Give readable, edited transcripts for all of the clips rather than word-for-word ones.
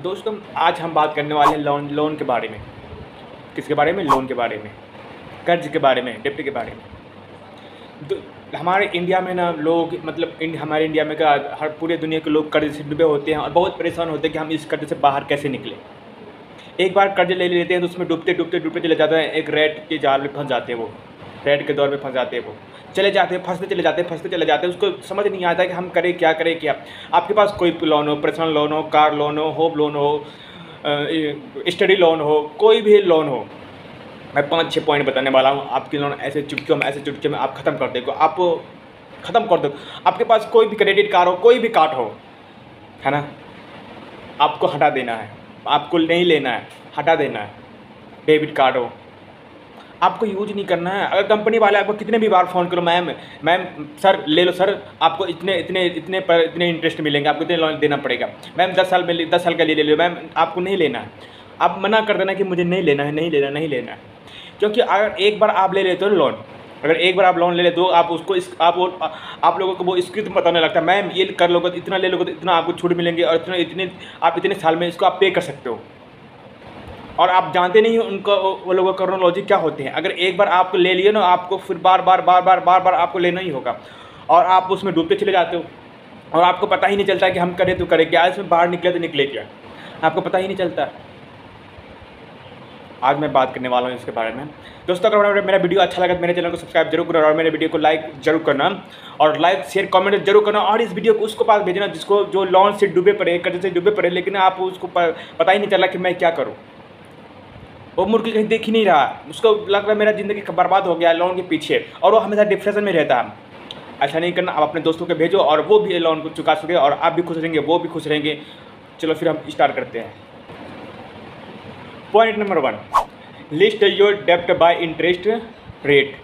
दोस्तों आज हम बात करने वाले हैं लोन के बारे में। किसके बारे में? लोन के बारे में, कर्ज के बारे में, डेप्ट के बारे में। तो हमारे इंडिया में ना लोग हमारे इंडिया में क्या हर पूरे दुनिया के लोग कर्ज से डूबे होते हैं और बहुत परेशान होते हैं कि हम इस कर्ज से बाहर कैसे निकलें। एक बार कर्ज ले लेते हैं तो उसमें डूबते डूबते डूबते चले जाते हैं, एक रेट के जाल में फंस जाते हैं। वो रेट के दौर में फंस जाते हैं, वो चले जाते हैं, फंसते चले जाते हैं। उसको समझ नहीं आता कि हम करें क्या। आपके पास कोई लोन हो, पर्सनल लोन हो, कार लोन हो, होम लोन हो, स्टडी लोन हो, कोई भी लोन हो, मैं 5-6 पॉइंट बताने वाला हूँ। आपकी लोन ऐसे चुटकियों में आप ख़त्म कर देगा, आप ख़त्म कर दो। आपके पास कोई भी क्रेडिट कार्ड हो, कोई भी कार्ड हो, है ना, आपको हटा देना है, आपको नहीं लेना है, हटा देना है। डेबिट कार्ड हो, आपको यूज नहीं करना है। अगर कंपनी वाले आपको कितने भी बार फ़ोन करो, मैम सर ले लो सर, आपको इतने इंटरेस्ट मिलेंगे, आपको इतने लोन देना पड़ेगा। मैम 10 साल का ले लो, मैम आपको नहीं लेना है। आप मना कर देना कि मुझे नहीं लेना है। क्योंकि अगर एक बार आप ले लेते हो लोन, अगर एक बार आप लोन ले लेते हो, आप उसको आप लोगों को वो स्क्रिप्ट बताने लगता है, मैम ये कर लोगे तो इतना ले लोगे तो इतना आपको छूट मिलेंगे और आप इतने साल में इसको आप पे कर सकते हो। और आप जानते नहीं हो उनको वो लोगों का क्रोनोलॉजी क्या होते हैं। अगर एक बार आपको ले लिए ना, आपको फिर बार बार आपको लेना ही होगा और आप उसमें डूबते चले जाते हो और आपको पता ही नहीं चलता कि हम करें तो करें क्या, इसमें बाहर निकले तो निकले क्या, आपको पता ही नहीं चलता। आज मैं बात करने वाला हूँ इसके बारे में। दोस्तों अगर मेरा वीडियो अच्छा लगा तो मेरे चैनल को सब्सक्राइब जरूर करना और मेरे वीडियो को लाइक जरूर करना और लाइक शेयर कमेंट जरूर करना और इस वीडियो को उसको पास भेजना जिसको जो लोन से डूबे पड़े, कर्ज से डूबे पड़े, लेकिन आप उसको पता ही नहीं चला कि मैं क्या करूँ। वो मुर्गी कहीं देख ही नहीं रहा, उसको लग रहा है मेरा ज़िंदगी बर्बाद हो गया लोन के पीछे, और वो हमेशा डिप्रेशन में रहता है। ऐसा नहीं करना, आप अपने दोस्तों को भेजो और वो भी लोन को चुका सके और आप भी खुश रहेंगे, वो भी खुश रहेंगे। चलो फिर हम स्टार्ट करते हैं। पॉइंट नंबर 1, लिस्ट योर डेप्ट बाय इंटरेस्ट रेट।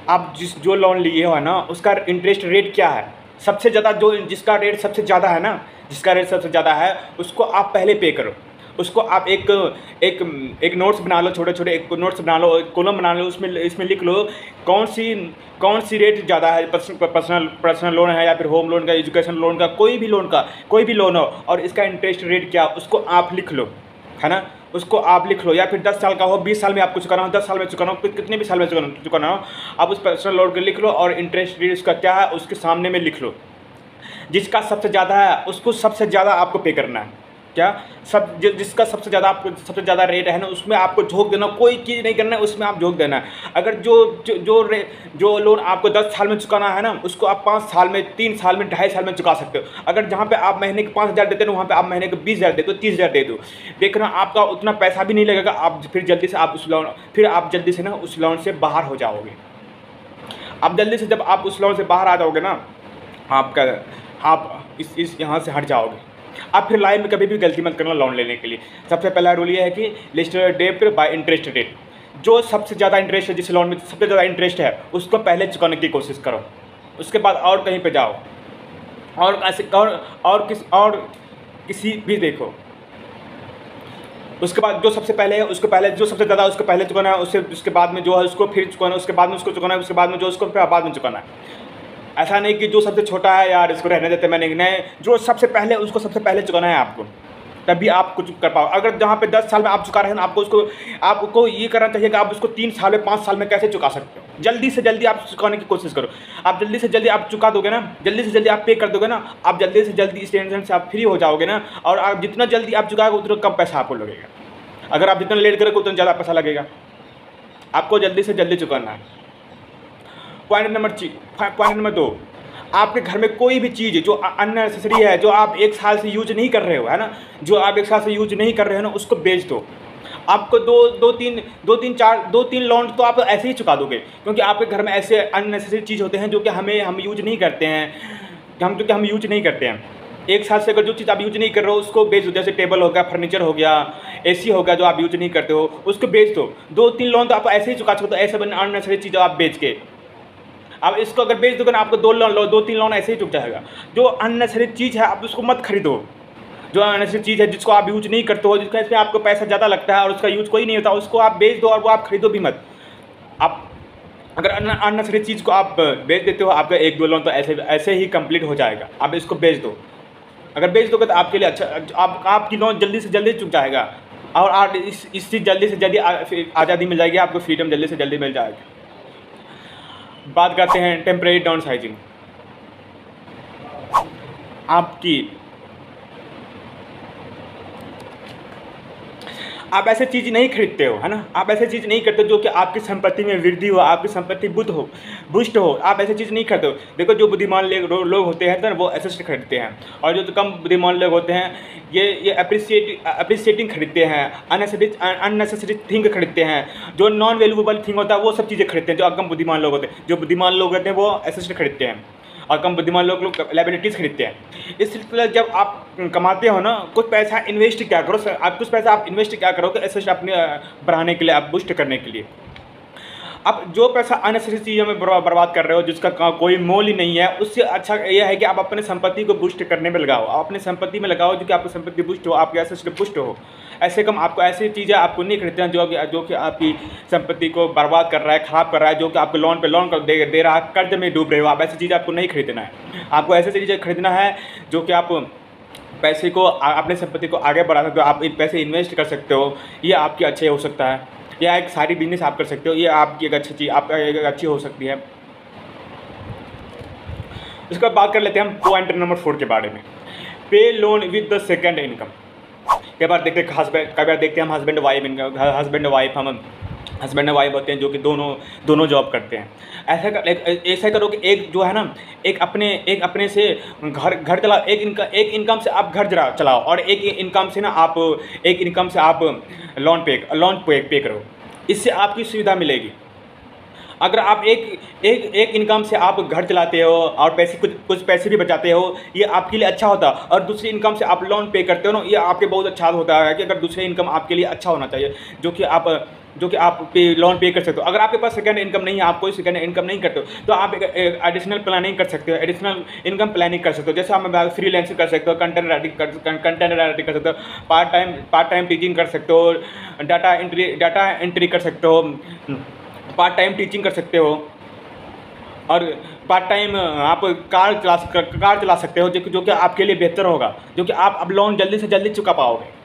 आप जो लोन लिए हो ना, उसका इंटरेस्ट रेट क्या है, सबसे ज़्यादा जिसका रेट सबसे ज़्यादा है उसको आप पहले पे करो। उसको आप एक नोट्स बना लो, छोटे एक नोट्स बना लो, एक कॉलम बना लो, इसमें लिख लो कौन सी रेट ज़्यादा है, पर्सनल लोन है या फिर होम लोन का, एजुकेशन लोन का, कोई भी लोन हो और इसका इंटरेस्ट रेट क्या, उसको आप लिख लो, है ना। उसको आप लिख लो, या फिर 10 साल का हो, 20 साल में आपको चुकाना हो, 10 साल में चुकाना हो, कितने भी साल में चुकाना हो, आप उस पर्सनल लोन को लिख लो और इंटरेस्ट रेट उसका क्या है उसके सामने में लिख लो। जिसका सबसे ज़्यादा है उसको सबसे ज़्यादा आपको पे करना है। क्या जिसका सबसे ज़्यादा रेट है ना, उसमें आपको झोंक देना, कोई चीज़ नहीं करना है, उसमें आप झोंक देना है। अगर जो लोन आपको 10 साल में चुकाना है ना, उसको आप 5 साल में, 3 साल में, 2.5 साल में चुका सकते हो। अगर जहाँ पे आप महीने के 5,000 देते हो, वहाँ पे आप महीने के 20,000 दे दो, 30,000 दे दो। देखना आपका उतना पैसा भी नहीं लगेगा, आप फिर जल्दी से ना उस लोन से बाहर हो जाओगे। आप जल्दी से जब आप उस लोन से बाहर आ जाओगे ना, आप इस यहाँ से हट जाओगे। आप फिर लाइफ में कभी भी गलती मत करना लोन लेने के लिए। सबसे पहला रूल ये है कि लिस्ट डेप्ट बाय इंटरेस्ट रेट। जो सबसे ज़्यादा इंटरेस्ट है, जिस लोन में सबसे ज़्यादा इंटरेस्ट है, उसको पहले चुकाने की कोशिश करो। उसके बाद और कहीं पे जाओ और किसी भी देखो। उसके बाद जो सबसे पहले है उसको पहले, जो सबसे ज़्यादा उसको पहले चुकाना है, उसके बाद में जो है उसको फिर चुकाना है, उसके बाद में उसको चुकाना है, उसके बाद में जो उसको फिर बाद में चुकाना है। ऐसा नहीं कि जो सबसे छोटा है यार इसको रहने देते, मैंने नहीं, जो सबसे पहले उसको सबसे पहले चुकाना है आपको, तभी आप कुछ कर पाओ। अगर जहाँ पे 10 साल में आप चुका रहे हैं ना, आपको ये करना चाहिए कि आप उसको 3 साल में, 5 साल में कैसे चुका सकते हो। जल्दी से जल्दी आप चुकाने की कोशिश करो। आप जल्दी से जल्दी आप चुका दोगे ना, जल्दी से जल्दी आप पे कर दोगे ना, आप जल्दी से जल्दी इस टेंशन से आप फ्री हो जाओगे ना। और आप जितना जल्दी आप चुकाओगे उतना कम पैसा आपको लगेगा। अगर आप जितना लेट करोगे उतना ज़्यादा पैसा लगेगा। आपको जल्दी से जल्दी चुकाना है। पॉइंट नंबर 2, आपके घर में कोई भी चीज़ जो अननेसेसरी है, जो आप 1 साल से यूज नहीं कर रहे हो, है ना, जो आप 1 साल से यूज नहीं कर रहे हो ना, उसको बेच दो। आपको 2-3 लोन तो आप ऐसे ही चुका दोगे, क्योंकि आपके घर में ऐसे अननेसेसरी चीज़ होते हैं जो कि हम यूज नहीं करते हैं। 1 साल से अगर जो चीज़ आप यूज नहीं कर रहे हो उसको बेच दो। जैसे टेबल हो गया, फर्नीचर हो गया, AC हो गया, जो आप यूज नहीं करते हो उसको बेच दो। 2-3 लोन तो आप ऐसे ही चुका सकते हो, ऐसे अननेसेसरी चीज़ आप बेच के। अब इसको अगर बेच दोगे ना, आपको 2-3 लोन ऐसे ही चुक जाएगा। जो अननेसेसरी चीज़ है आप उसको मत खरीदो। जो अननेसेसरी चीज़ है जिसको आप यूज नहीं करते हो, जिसका इसमें आपको पैसा ज़्यादा लगता है और उसका यूज कोई नहीं होता, उसको आप बेच दो और वो आप खरीदो भी मत। आप अगर अननेसेसरी चीज़ को आप बेच देते हो, आपका 1-2 लोन तो ऐसे ही कंप्लीट हो जाएगा। आप इसको बेच दो। अगर बेच दोगे तो आपके लिए अच्छा, आपकी लोन जल्दी से जल्दी चुक जाएगा और आप इससे जल्दी से जल्दी आज़ादी मिल जाएगी, आपको फ्रीडम जल्दी से जल्दी मिल जाएगी। बात करते हैं टेम्परेरी डाउन साइजिंग। आप ऐसे चीज़ नहीं खरीदते हो, है ना, आप ऐसे चीज़ नहीं करते जो कि आपकी संपत्ति में वृद्धि हो, आपकी संपत्ति बुष्ट हो, आप ऐसे चीज़ नहीं करते हो। देखो जो बुद्धिमान लोग होते हैं तो वो एसेट खरीदते हैं, और जो कम बुद्धिमान लोग होते हैं ये अप्रिसिएटिंग खरीदते हैं, अननेसेसरी थिंग खरीदते हैं, जो नॉन वैल्यूएबल थिंग होता है वो सब चीज़ें खरीदते हैं। जो कम बुद्धिमान लोग होते हैं, जो बुद्धिमान लोग होते हैं वो एसेट खरीदते हैं, और कम बुद्धिमान लोग लायबिलिटीज़ खरीदते हैं। इस सिलसिले जब आप कमाते हो ना, कुछ पैसा इन्वेस्ट क्या करो, आप कुछ पैसा आप इन्वेस्ट क्या करो कि एसेट अपने बढ़ाने के लिए, आप बूस्ट करने के लिए। अब जो पैसा अननेसेसरी चीज़ों में बर्बाद कर रहे हो जिसका कोई मोल ही नहीं है, उससे अच्छा यह है कि आप अपने संपत्ति को बूस्ट करने में लगाओ, आप अपनी संपत्ति में लगाओ जो कि आपकी संपत्ति बूस्ट हो, आपके एसेट बूस्ट हो। ऐसे कम आपको ऐसी चीज़ें आपको नहीं खरीदना जो कि आपकी संपत्ति को बर्बाद कर रहा है, ख़राब कर रहा है, जो कि आपको लोन पे लोन कर दे रहा है, कर्ज में डूब रहे हो। आप ऐसी चीज़ें आपको नहीं खरीदना है। आपको ऐसी चीज़ें खरीदना है जो कि आप पैसे को, अपने संपत्ति को आगे बढ़ा सकते हो, आप पैसे इन्वेस्ट कर सकते हो, ये आपकी अच्छे हो सकता है, या एक सारी बिजनेस आप कर सकते हो, ये आपकी एक अच्छी चीज़ आप एक अच्छी हो सकती है। इसके बाद बात कर लेते हैं हम पॉइंट नंबर 4 के बारे में, पे loan with the second income. कई बार देखते हैं हम हस्बैंड वाइफ हम हस्बैंड वाइफ होते हैं जो कि दोनों जॉब करते हैं। ऐसा करो कि एक जो है ना, एक अपने से घर चलाओ, एक इनकम से आप घर चलाओ, और एक इनकम से आप लोन पे करो। इससे आपकी सुविधा मिलेगी। अगर आप एक इनकम से आप घर चलाते हो और कुछ पैसे भी बचाते हो, ये आपके लिए अच्छा होता है। और दूसरी इनकम से आप लोन पे करते हो ना, ये आपके बहुत अच्छा होता है कि अगर दूसरी इनकम आपके लिए अच्छा होना चाहिए, जो कि आप लोन पे कर सकते हो। अगर आपके पास सेकेंड इनकम नहीं है, आप कोई सेकेंड इनकम नहीं करते हो, तो आप एक एडिशनल प्लानिंग कर सकते हो, एडिशनल इनकम प्लानिंग कर सकते हो। जैसे आप फ्रीलांसिंग कर सकते हो, कंटेंट राइटिंग कर सकते हो, पार्ट टाइम टीचिंग कर सकते हो, डाटा एंट्री कर सकते हो, पार्ट टाइम टीचिंग कर सकते हो, और पार्ट टाइम आप कार चला सकते हो, जो कि आपके लिए बेहतर होगा, जो कि आप अब लोन जल्दी से जल्दी चुका पाओगे।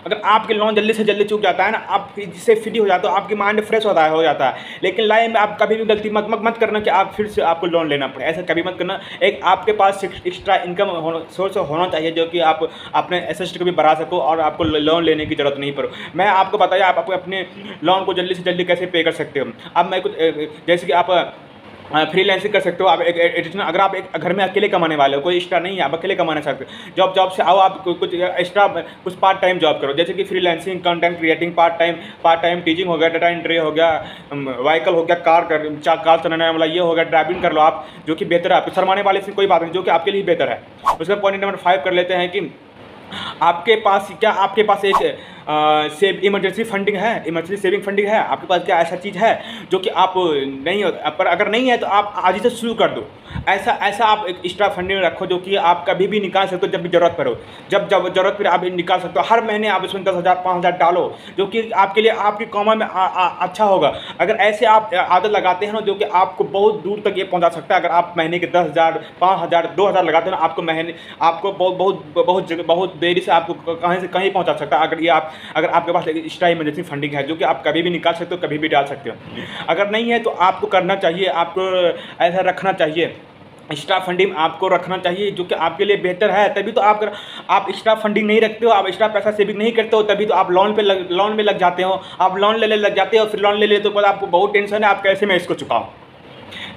अगर आपके लोन जल्दी से जल्दी चुक जाता है ना, आप जिससे फ्री हो जाते हो, आपकी माइंड फ्रेश हो जाता है। लेकिन लाइफ में आप कभी भी गलती मत करना कि आप फिर से आपको लोन लेना पड़े, ऐसा कभी मत करना। एक आपके पास एक्स्ट्रा इनकम सोर्स होना चाहिए, जो कि आप अपने एसेट को भी बढ़ा सको और आपको लोन लेने की ज़रूरत नहीं पड़े। मैं आपको बताया आप अपने लोन को जल्दी से जल्दी कैसे पे कर सकते हो। अब मैं कुछ जैसे कि आप फ्रीलांसिंग कर सकते हो, आप एक एडिशनल, अगर आप एक घर में अकेले कमाने वाले हो, कोई एक्स्ट्रा नहीं है, आप अकेले कमाना सकते हो, जॉब से आओ, आप कुछ एक्स्ट्रा कुछ पार्ट टाइम जॉब करो, जैसे कि freelancing, content creating, part time teaching हो गया, डाटा एंट्री हो गया, व्हीकल हो गया, कार चलाने वाला ये हो गया, ड्राइविंग कर लो आप, जो कि बेहतर है। आपको शर्माने वाले से कोई बात नहीं, जो कि आपके लिए बेहतर है। उसका पॉइंट नंबर 5 कर लेते हैं कि आपके पास एक इमरजेंसी फंडिंग है, इमरजेंसी सेविंग फंडिंग है आपके पास? क्या ऐसा चीज़ है जो कि आप नहीं हो, पर अगर नहीं है तो आप आज ही से शुरू कर दो। ऐसा आप एक एक्स्ट्रा फंडिंग रखो जो कि आप कभी भी निकाल सकते हो, जब भी ज़रूरत पड़ो, जब ज़रूरत पड़े आप निकाल सकते हो। हर महीने आप इसमें 10,000 5,000 डालो, जो कि आपके लिए आपकी कमाई में अच्छा होगा। अगर ऐसे आप आदत लगाते हैं ना, जो कि आपको बहुत दूर तक ये पहुंचा सकता है। अगर आप महीने के 10,000 5,000 2,000 लगाते हैं ना, आपको बहुत देरी से आपको कहीं से कहीं पहुंचा सकता है। अगर आपके पास एक एक्स्ट्रा इमरजेंसी फंडिंग है, जो कि आप कभी भी निकाल सकते हो, कभी भी डाल सकते हो। अगर नहीं है तो आपको करना चाहिए, आपको ऐसा रखना चाहिए, एक्स्ट्रा फंडिंग आपको रखना चाहिए, जो कि आपके लिए बेहतर है। तभी तो आप एक्स्ट्रा फंडिंग नहीं रखते हो, आप एक्स्ट्रा पैसा सेविंग नहीं करते हो, तभी तो आप लोन में लग जाते हो। आप लोन लेने लग जाते हो, फिर लोन ले तो बाद आपको बहुत टेंशन है, आप कैसे मैं इसको चुकाऊँ।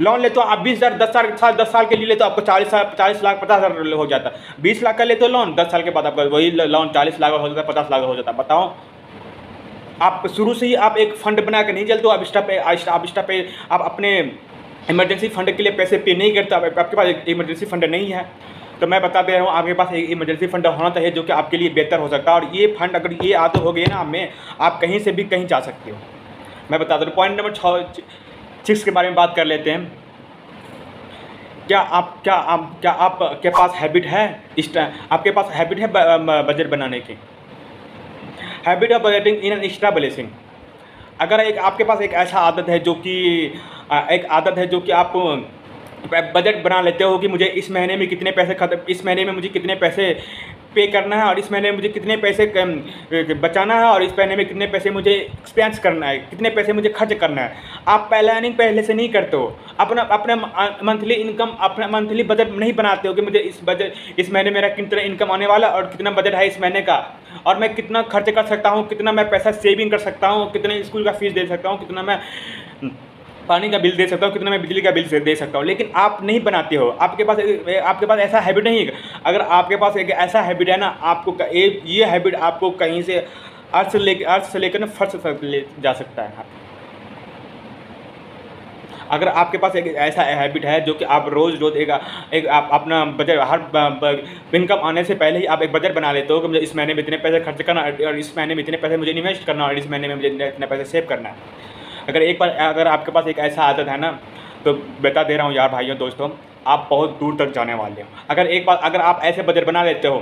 लोन ले तो आप 20,000 10 साल के लिए ले तो आपको 40 लाख 50,000 हो जाता है। 20 लाख का ले तो लोन, 10 साल के बाद आपका वही लोन 40 लाख हो जाता है, 50 लाख हो जाता है। बताओ, आप शुरू से ही आप एक फंड बना के नहीं चलते हो, आप अपने इमरजेंसी फंड के लिए पैसे पे नहीं करते। आपके पास एक इमरजेंसी फंड नहीं है, तो मैं बता दे रहा हूँ, आपके पास एक इमरजेंसी फंड होना चाहिए, जो कि आपके लिए बेहतर हो सकता है। और ये फंड अगर ये आदत हो गई ना में, आप कहीं से भी कहीं जा सकते हो। मैं बता दूँ। पॉइंट नंबर 6 के बारे में बात कर लेते हैं। क्या आपके पास हैबिट है, आपके पास हैबिट है बजट बनाने की, habit of budgeting in an extra blessing. अगर आपके पास एक ऐसा आदत है जो कि आप बजट बना लेते हो कि मुझे इस महीने में कितने पैसे इस महीने में मुझे कितने पैसे पे करना है और इस महीने में मुझे कितने पैसे बचाना है और इस महीने में कितने पैसे मुझे एक्सपेंस करना है, कितने पैसे मुझे खर्च करना है। आप प्लानिंग पहले से नहीं करते हो, अपना मंथली इनकम, अपना मंथली बजट नहीं बनाते हो कि मुझे इस महीने मेरा कितना इनकम आने वाला और कितना बजट है इस महीने का और मैं कितना खर्च कर सकता हूँ, कितना मैं पैसा सेविंग कर सकता हूँ, कितने स्कूल का फीस दे सकता हूँ, कितना मैं पानी का बिल दे सकता हूँ, कितना मैं बिजली का बिल दे सकता हूँ। लेकिन आप नहीं बनाते हो, आपके पास ऐसा हैबिट नहीं है। अगर आपके पास एक ऐसा हैबिट है ना, आपको ये हैबिट आपको कहीं से अर्थ से लेकर ना फर्श तक ले जा सकता है। अगर आपके पास एक ऐसा हैबिट है जो कि आप रोज़ एक आप अपना बजट हर इनकम आने से पहले ही आप एक बजट बना लेते हो कि मुझे इस महीने में इतने पैसे खर्च करना और इस महीने में इतने पैसे मुझे इन्वेस्ट करना और इस महीने में मुझे इतने पैसे सेव करना है। अगर आपके पास एक ऐसा आदत है ना, तो बता दे रहा हूँ यार भाइयों दोस्तों, आप बहुत दूर तक जाने वाले हो। अगर आप ऐसे बजट बना लेते हो,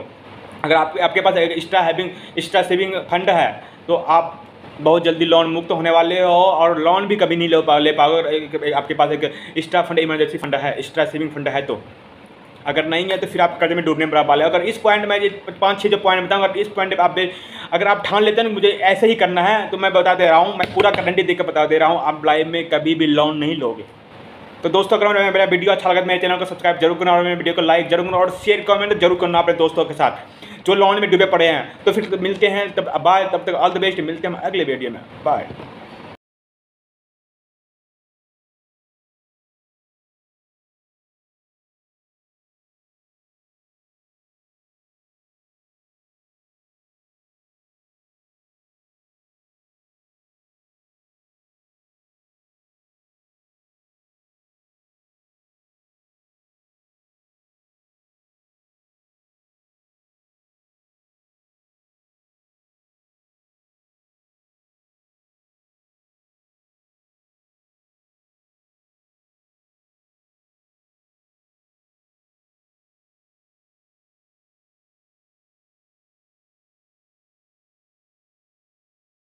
अगर आपके पास एक एक्स्ट्रा सेविंग फंड है, तो आप बहुत जल्दी लोन मुक्त होने वाले हो और लोन भी कभी नहीं ले पाओगे। आपके पास एक एक्स्ट्रा फंड, इमरजेंसी फंड है, एक्स्ट्रा सेविंग फंड है। तो अगर नहीं है तो फिर आप कर्ज में डूबने बराबर वाले। अगर इस पॉइंट में 5-6 जो पॉइंट बताऊंगा, इस पॉइंट पे अगर आप ठान लेते हैं ना मुझे ऐसे ही करना है, तो मैं बता दे रहा हूँ, मैं पूरा गारंटी देकर बता दे रहा हूँ, आप लाइफ में कभी भी लोन नहीं लोगे। तो दोस्तों, अगर मेरा वीडियो अच्छा लगा तो मेरे चैनल को सब्सक्राइब जरूर करना और मेरे वीडियो को लाइक जरूर करना और शेयर कमेंट जरूर करना अपने दोस्तों के साथ जो लोन में डूबे पड़े हैं। तो फिर मिलते हैं, तब बाय, तब तक ऑल द बेस्ट, मिलते हैं अगले वीडियो में, बाय।